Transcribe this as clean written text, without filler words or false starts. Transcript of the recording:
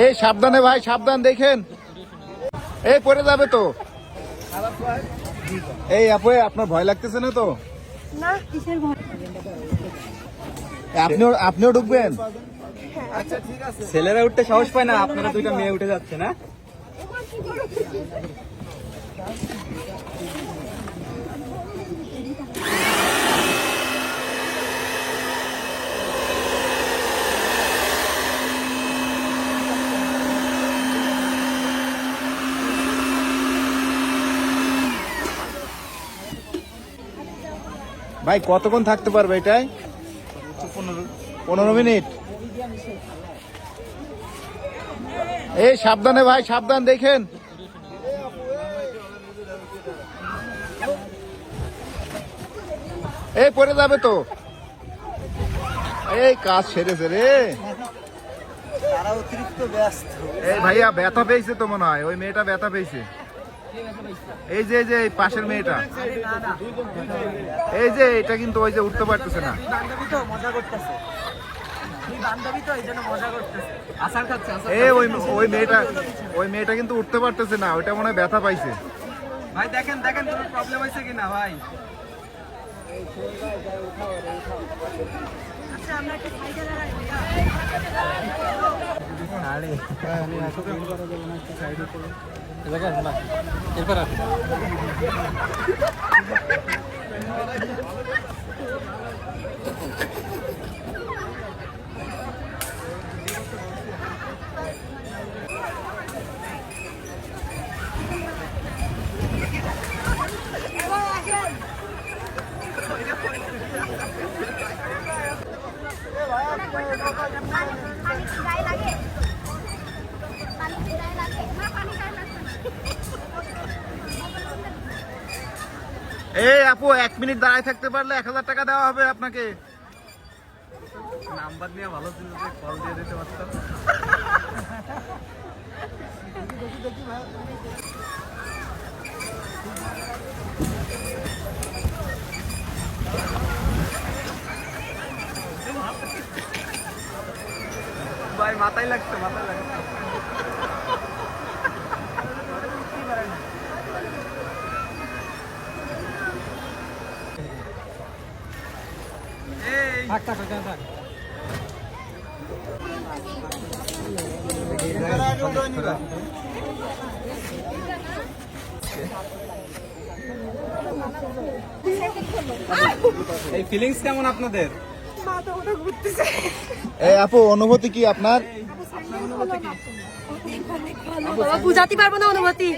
এই সাবধানে ভাই, সাবধান দেখেন, এই পড়ে যাবে তো। এই আপু, আপনার ভয় লাগতেছে না তো? না, কিসের ভয়? আপনিও ঢুকবেন? আচ্ছা ঠিক আছে। ছেলেরা উঠতে সাহস পায় না, আপনারা দুইটা মেয়ে উঠে যাচ্ছে না? ভাই কতক্ষণ থাকতে পারবে এটাই? 15 মিনিট। এই সাবধানে ভাই, সাবধান দেখেন। এই পড়ে যাবে তো। এই কাজ সেরেছে রে। তারা অতিরিক্ত ব্যস্ত। এই ভাইয়া ব্যথা পেয়েছে তো মনে হয়, ওই মেয়েটা ব্যথা পেয়েছে। এই যে এই পাশের মেয়েটা, এই যে এটা কিন্তু ওই যে উঠতে পারতেছে না। বান্ধবী তো মজা করতেছে, বান্ধবী তো এই জন্য মজা করতেছে, আসার খাচ্ছে। এই ওই মেয়েটা কিন্তু উঠতে পারতেছে না, ওইটা মনে হয় ব্যথা পাইছে। ভাই দেখেন দেখেন কোনো প্রবলেম হয়েছে কিনা ভাই। আচ্ছা, আমরা একটু সাইডে দাঁড়াই। এই আপু, 1 মিনিট দাঁড়ায় থাকতে পারলে 1000 টাকা দেওয়া হবে আপনাকে। নাম্বার নিয়ে ভালো ছিল যে কল দিয়ে দিতে পারতাম। ভাই মাথায় লাগছে, মাথায় লাগছে। এই ফিলিংস কেমন আপনাদের? মাথা ঘুরতেছে। এই আপু, অনুভূতি কি আপনার? বুঝাতে পারবো না অনুভূতি।